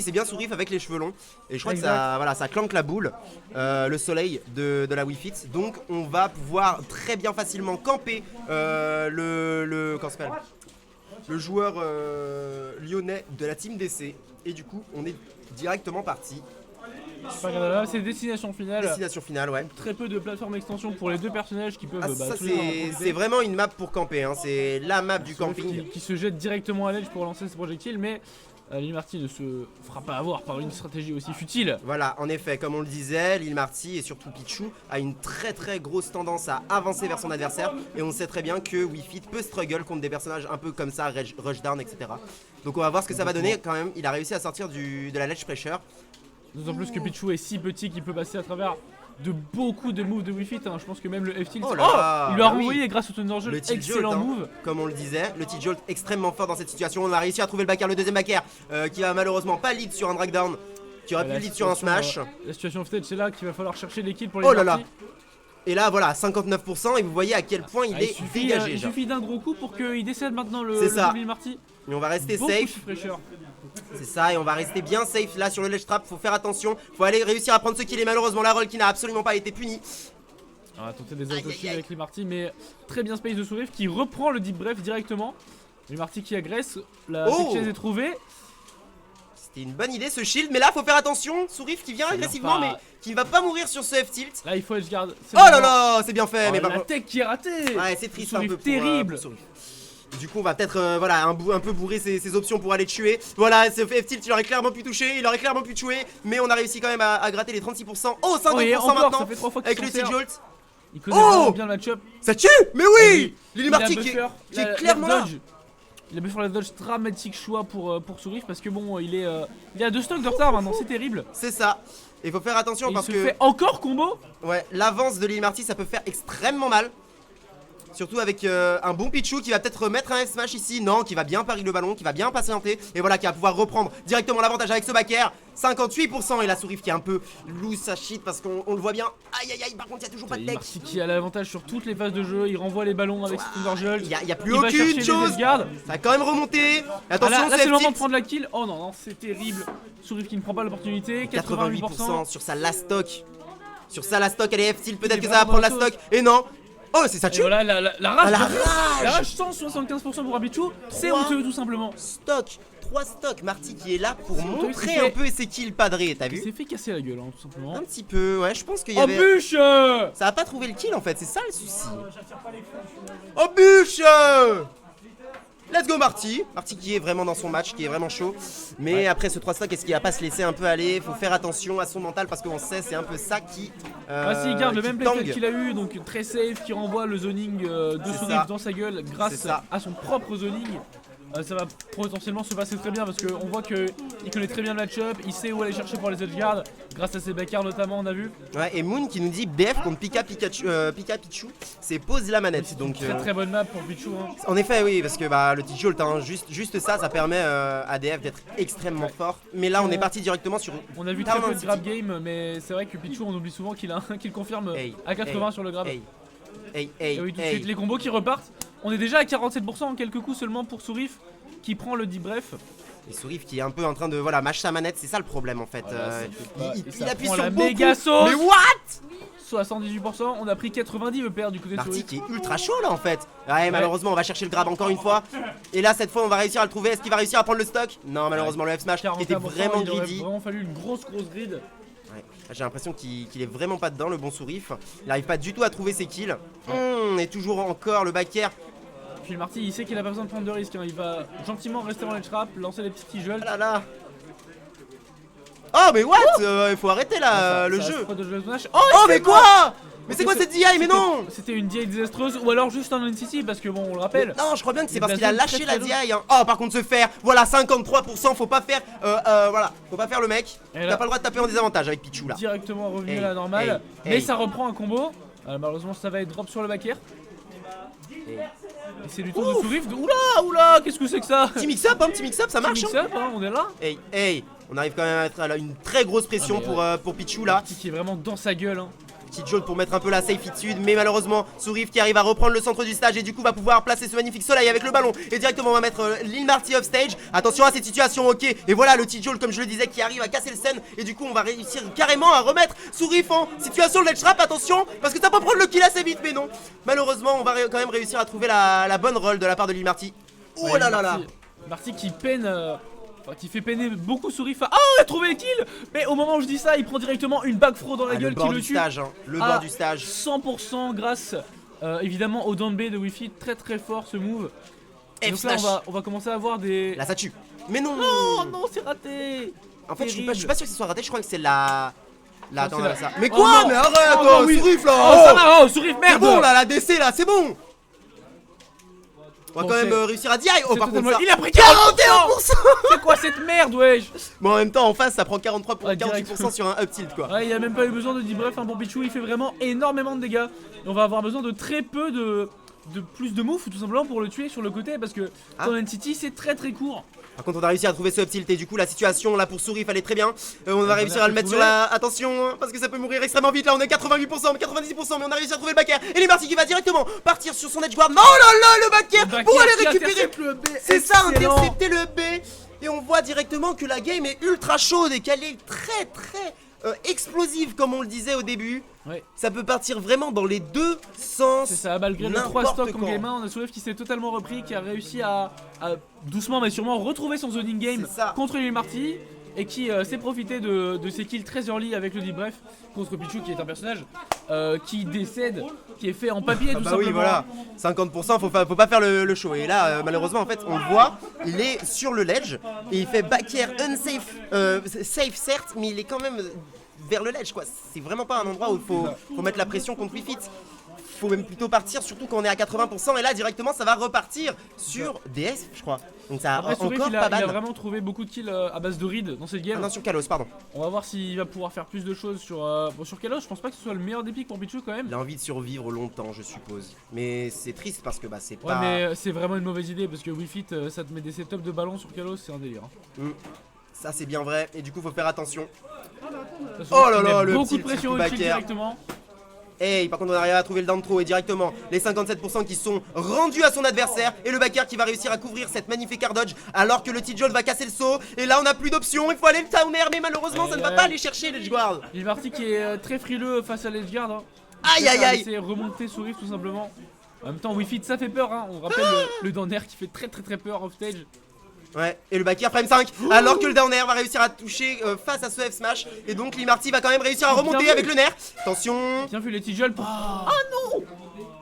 c'est bien Sourif avec les cheveux longs. Et je crois que ça, voilà, ça clanque la boule, le soleil de la Wii Fit. Donc on va pouvoir très bien facilement camper comment ça s'appelle, le joueur lyonnais de la team DC. Et du coup on est directement parti. C'est destination finale. Destination finale, ouais. Très peu de plateformes extension pour les deux personnages qui peuvent. Ça c'est vraiment une map pour camper, hein. C'est la map du camping. Qui se jette directement à l'edge pour lancer ses projectiles, mais Lil Marty ne se fera pas avoir par une stratégie aussi futile. Voilà, en effet, comme on le disait, Lil Marty et surtout Pichu a une très grosse tendance à avancer vers son adversaire. Et on sait très bien que Wii Fit peut struggle contre des personnages un peu comme ça, Rushdown, etc. Donc on va voir ce que ça va donner quand même. Il a réussi à sortir de la ledge pressure. D'autant plus que Pichu est si petit qu'il peut passer à travers de beaucoup de moves de Wii Fit, hein. Je pense que même le F-Tilt, il lui a renvoyé grâce au Thunder Jolt, excellent move. Comme on le disait, le T-Jolt extrêmement fort dans cette situation. On a réussi à trouver le backer, le deuxième backer, qui va malheureusement pas lead sur un drag down, qui aurait pu lead sur un smash. La situation off-stage, c'est là qu'il va falloir chercher les kills pour les parties. Et là voilà, 59% et vous voyez à quel point il est dégagé. Il suffit d'un gros coup pour qu'il décède maintenant le Lil Marty. Et on va rester safe. C'est ça, et on va rester bien safe là sur le ledge trap. Faut faire attention, faut aller réussir à prendre ce kill. Et malheureusement la roll qui n'a absolument pas été punie. On va tenter des auto-kills avec Lil Marty, mais très bien space de Sourif qui reprend le deep breath directement. Lil Marty qui agresse, la chaise est trouvée. C'était une bonne idée ce shield, mais là faut faire attention. Sourif qui vient agressivement, mais qui ne va pas mourir sur ce F-tilt. Là il faut edge guard. Oh là là, c'est bien fait, mais la tech qui est ratée. Ouais, c'est triste un peu pour terrible. Du coup on va peut-être voilà, un peu bourrer ses options pour aller tuer. Voilà, ce F-tilt il aurait clairement pu toucher, il aurait clairement pu tuer. Mais on a réussi quand même à gratter les 36%. Oh, 50% maintenant, ça fait 3 fois avec le T-Jolt. Il connaît vraiment bien le match-up. Ça tue. Mais oui, Lil Marty qui est clairement là. Il a fait la dodge, dramatique choix pour Sourif parce que bon, il est à 2 stocks de retard maintenant, c'est terrible. C'est ça. Il faut faire attention parce que il se fait encore combo. Ouais, l'avance de Lil Marty ça peut faire extrêmement mal. Surtout avec un bon Pichu qui va peut-être remettre un S-Smash ici. Non, qui va bien parier le ballon, qui va bien patienter. Et voilà, qui va pouvoir reprendre directement l'avantage avec ce backer. 58% et la Sourif qui est un peu loose sa shit parce qu'on le voit bien. Aïe aïe aïe, par contre il n'y a toujours pas de tech. Marty qui a l'avantage sur toutes les phases de jeu. Il renvoie les ballons avec ses Thunder Jolt. Il n'y a plus aucune chose. Ça a quand même remonté. Attention, là c'est le moment de prendre la kill. Oh non, c'est terrible. Sourif qui ne prend pas l'opportunité. 88% sur sa last stock. Sur sa last stock, elle est F-tilt. Peut-être que ça va prendre la stock. Et non. Oh, c'est ça tue. Voilà la rage. La rage 175% pour Abichu. C'est honteux tout simplement. 3 stocks, Marty qui est là pour montrer un peu ses kills padrés, t'as vu? Il s'est fait casser la gueule, hein, tout simplement. Un petit peu, ouais, je pense qu'il y avait... Oh bûche. Ça a pas trouvé le kill en fait, c'est ça le souci. Oh bûche. Let's go Marty. Marty qui est vraiment dans son match, qui est vraiment chaud. Mais après ce 3 stock, est-ce qu'il va pas se laisser un peu aller? Faut faire attention à son mental parce qu'on sait c'est un peu ça qui... S'il garde le même playfield qu'il a eu, donc très safe, qui renvoie le zoning de Sourif dans sa gueule grâce à son propre zoning. Ça va potentiellement se passer très bien parce qu'on voit qu'il connaît très bien le match-up, il sait où aller chercher pour les edge guards, grâce à ses backers notamment, on a vu. Ouais, et Moon qui nous dit BF contre Pika Pichu, c'est pose la manette. Donc très bonne map pour Pichu. Hein. En effet, oui, parce que le T-Jolt, hein, juste ça permet à DF d'être extrêmement fort. Mais là, on est parti directement sur. On a vu très peu de grab game, mais c'est vrai que Pichu, on oublie souvent qu'il confirme à 80 sur le grab. Et oui, tout de suite, les combos qui repartent. On est déjà à 47% en quelques coups seulement pour Sourif qui prend le deep bref. Et Sourif qui est un peu en train de mâcher sa manette, c'est ça le problème en fait. Il appuie sur la beaucoup. Méga sauce. Mais what? 78%, on a pris 90 EPR du côté de Sourif. Marty qui est ultra chaud là en fait. Ouais, malheureusement on va chercher le grab encore une fois. Et là cette fois on va réussir à le trouver. Est-ce qu'il va réussir à prendre le stock? Non, malheureusement le F-Smash était vraiment greedy. Il aurait vraiment fallu une grosse grid. Ouais. J'ai l'impression qu'il est vraiment pas dedans le bon Sourif. Il arrive pas du tout à trouver ses kills. Et toujours encore le backer. Puis le Marty il sait qu'il a pas besoin de prendre de risques, hein. Il va gentiment rester dans les traps, lancer les petits jolts. Ah là là. Oh mais what? Il faut arrêter là le jeu. Oh mais quoi? Mais c'est quoi cette DI? Mais non! C'était une DI désastreuse ou alors juste un NCC parce que bon on le rappelle. Non, je crois bien que c'est parce qu'il a lâché la DI hein. Oh par contre se faire, voilà 53%, faut pas faire voilà, faut pas faire le mec. T'as pas le droit de taper en désavantage avec Pichu là. Directement revenu à la normale, mais ça reprend un combo. Malheureusement ça va être drop sur le backer. Et c'est du tour de Sourif de... Oula, qu'est-ce que c'est que ça? Petit mix-up, petit mix-up, ça marche. Petit mix-up, on est là. On arrive quand même à mettre une très grosse pression pour Pichu là. Qui est vraiment dans sa gueule. Petit Jolt pour mettre un peu la safety, mais malheureusement Sourif qui arrive à reprendre le centre du stage et du coup va pouvoir placer ce magnifique soleil avec le ballon. Et directement on va mettre Lil Marty off stage. Attention à cette situation, ok. Et voilà le petit Jolt comme je le disais qui arrive à casser le scène. Et du coup on va réussir carrément à remettre Sourif en situation de ledge trap. Attention parce que ça peut prendre le kill assez vite, mais non. Malheureusement on va quand même réussir à trouver la bonne roll de la part de Lil Marty. Oh là là là. Marty qui peine, qui fait peiner beaucoup Sourif. Ah, il a trouvé le kill. Mais au moment où je dis ça, il prend directement une back throw dans la gueule qui le tue. Le bord du stage 100% grâce évidemment au down B de Wi-Fi. Très très fort ce move. Donc là on va commencer à avoir des... Là ça tue. Mais non. Non c'est raté. En fait je suis pas sûr que ce soit raté. Je crois que c'est la... Là, attends, là. ça. Mais quoi? Mais arrête, Sourif là. Oh ça va, Sourif, merde. C'est bon là, la DC là, c'est bon. On va quand même réussir à dire. Oh par contre ça... Il a pris 41%. C'est quoi cette merde, wesh? Bon en même temps en face ça prend 48% sur un up tilt quoi. Ouais, il a même pas eu besoin de dire bref, un bon Pichou il fait vraiment énormément de dégâts. Et on va avoir besoin de très peu de plus de moves tout simplement pour le tuer sur le côté parce que ton NCT c'est très très court. Par contre on a réussi à trouver ce up tilt et du coup la situation là pour Sourif elle est très bien. On va réussir à le mettre sur la... Attention parce que ça peut mourir extrêmement vite là, on est 88%, 90% mais on a réussi à trouver le backer. Et les Marty qui va directement partir sur son edge guard. Non là là le backer pour aller récupérer. C'est ça, intercepter le B. Et on voit directement que la game est ultra chaude et qu'elle est très très explosive comme on le disait au début. Ouais. Ça peut partir vraiment dans les deux sens. C'est ça, malgré les 3 stocks en game 1, on a Sourif qui s'est totalement repris, qui a réussi à doucement mais sûrement retrouver son zoning game contre Lil Marty. Et qui s'est profité de ses kills très early avec le deep bref contre Pichou qui est un personnage qui décède, qui est fait en papier tout simplement. Oui voilà, 50% faut pas faire le show. Et là malheureusement en fait on le voit, il est sur le ledge et il fait back air unsafe, safe certes mais il est quand même vers le ledge quoi. C'est vraiment pas un endroit où il faut mettre la pression contre Wi-Fi. Faut même plutôt partir, surtout quand on est à 80%. Et là directement ça va repartir sur DS je crois. Donc ça après, encore Sourif, pas mal. Il a vraiment trouvé beaucoup de kills à base de read dans cette game. Ah non sur Kalos pardon. On va voir s'il va pouvoir faire plus de choses sur... Bon sur Kalos je pense pas que ce soit le meilleur des pics pour Pichou quand même. Il a envie de survivre longtemps je suppose. Mais c'est triste parce que bah c'est pas... Ouais mais c'est vraiment une mauvaise idée parce que Wi-Fi ça te met des setups de ballon sur Kalos, c'est un délire. Ça c'est bien vrai et du coup faut faire attention. Oh là là, beaucoup de pression au kill directement. Hey, par contre on arrive à trouver le down throw et directement les 57% qui sont rendus à son adversaire. Et le backer qui va réussir à couvrir cette magnifique air dodge alors que le T-Jolt va casser le saut. Et là on a plus d'options, il faut aller le town air mais malheureusement ça ne va pas aller chercher l'edge guard. Il est parti qui est très frileux face à l'edge guard. Aïe aïe aïe. C'est remonter Sourif tout simplement. En même temps Wi-Fi ça fait peur on rappelle le down air qui fait très peur off stage. Ouais, et le backer frame 5 alors que le down air va réussir à toucher face à ce F smash. Et donc Lil Marty va quand même réussir à remonter avec le nerf. Attention. Bien vu les T-Jolt. Ah non.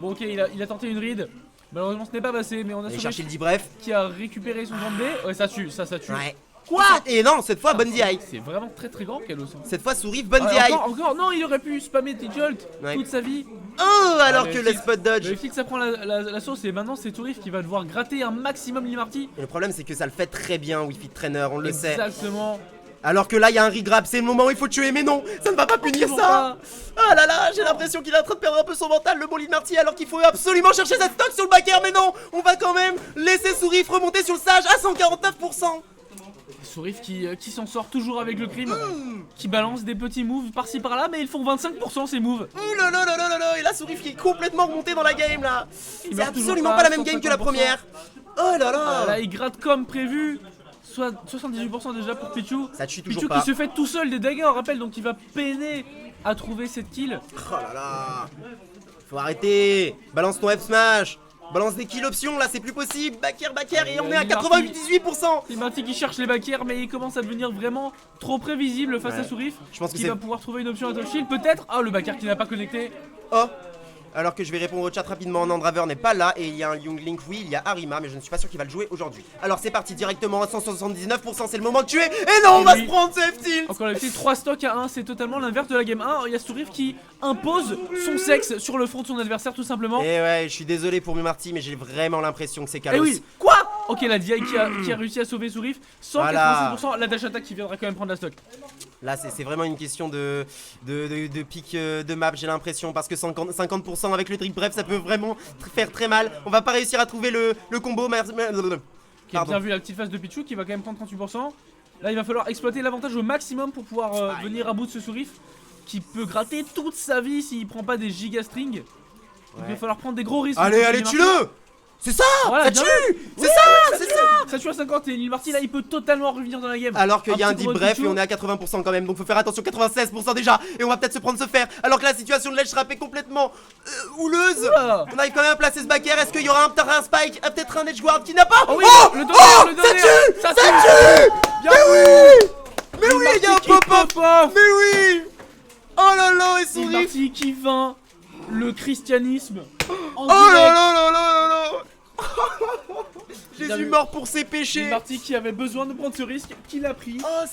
Bon ok il a tenté une read. Malheureusement ce n'est pas passé mais on a cherché le bref qui a récupéré son jambé. Ouais ça tue, ça tue. Ouais. Quoi? Et non, cette fois bonne DI. C'est vraiment très grand Kalos. Cette fois Sourif bonne DI. Encore non, il aurait pu spammer T-Jolt toute sa vie. Oh alors que le spot dodge. Le fixe ça prend la sauce et maintenant c'est Sourif qui va devoir gratter un maximum Lil Marty. Et le problème c'est que ça le fait très bien Wi-Fi Trainer, on le sait. Exactement. Alors que là il y a un regrab, c'est le moment où il faut tuer mais non, ça ne va pas punir ça. Ah là là, j'ai l'impression qu'il est en train de perdre un peu son mental le bon Lil Marty alors qu'il faut absolument chercher cette stock sur le backer mais non. On va quand même laisser Sourif remonter sur le stage à 149%. Sourif qui s'en sort toujours avec le crime, qui balance des petits moves par-ci par-là, mais ils font 25% ces moves. Ouh là là là là là. Et là Sourif qui est complètement remonté dans la game là. C'est absolument pas la même game que la première. Oh là là. Là il gratte comme prévu. Soit 78% déjà pour Pichou. Ça tue toujours Pichou pas. qui se fait tout seul des dagger, on rappelle, donc il va peiner à trouver cette kill. Oh là là. Faut arrêter. Balance ton F smash. Balance des kills options là, c'est plus possible. Backer et on est à 98%. C'est Marty qui cherche les backers mais il commence à devenir vraiment trop prévisible face à Sourif. Je pense que il va pouvoir trouver une option à top shield peut-être. Oh le backer qui n'a pas connecté. Oh. Alors que je vais répondre au chat rapidement, Nandraver n'est pas là et il y a un Young Link, oui, il y a Arima, mais je ne suis pas sûr qu'il va le jouer aujourd'hui. Alors c'est parti directement à 179%, c'est le moment de tuer. Et non, on va se prendre ce F-tilt. Encore le petit 3 stocks à 1, c'est totalement l'inverse de la game 1. Il y a Sourif qui impose son sexe sur le front de son adversaire tout simplement. Et ouais, je suis désolé pour Marty, mais j'ai vraiment l'impression que c'est Kalos. Et oui, quoi? Ok, la DI qui a réussi à sauver Sourif, 186%, la dash attack qui viendra quand même prendre la stock. Là c'est vraiment une question de pic de map, j'ai l'impression, parce que 50% avec le drip bref ça peut vraiment faire très mal. On va pas réussir à trouver le combo. Qui a bien vu la petite phase de Pichou qui va quand même prendre 38%. Là il va falloir exploiter l'avantage au maximum pour pouvoir venir à bout de ce Sourif. qui peut gratter toute sa vie s'il prend pas des giga strings. Donc il va falloir prendre des gros risques. Allez, allez, tue-le! C'est ça! Voilà, ça tue! C'est ça! Ça tue à 50 et Lil Marty là il peut totalement revenir dans la game. Alors qu'il y a un deep bref et on est à 80% quand même. Donc faut faire attention, 96% déjà. Et on va peut-être se prendre ce fer. Alors que la situation de l'edge trap est complètement houleuse. On arrive quand même à placer ce backer. Est-ce qu'il y aura peut-être un spike, peut-être un edge guard qui n'a pas? Oh oui, le donner, ça tue! Bien Mais oui, il y a un pop-up! Mais oui! Oh là là, et son Lil Marty qui vainc le christianisme. Oh là là là là là là! Jésus mort pour ses péchés. Lil Marty qui avait besoin de prendre ce risque, qui l'a pris. Oh,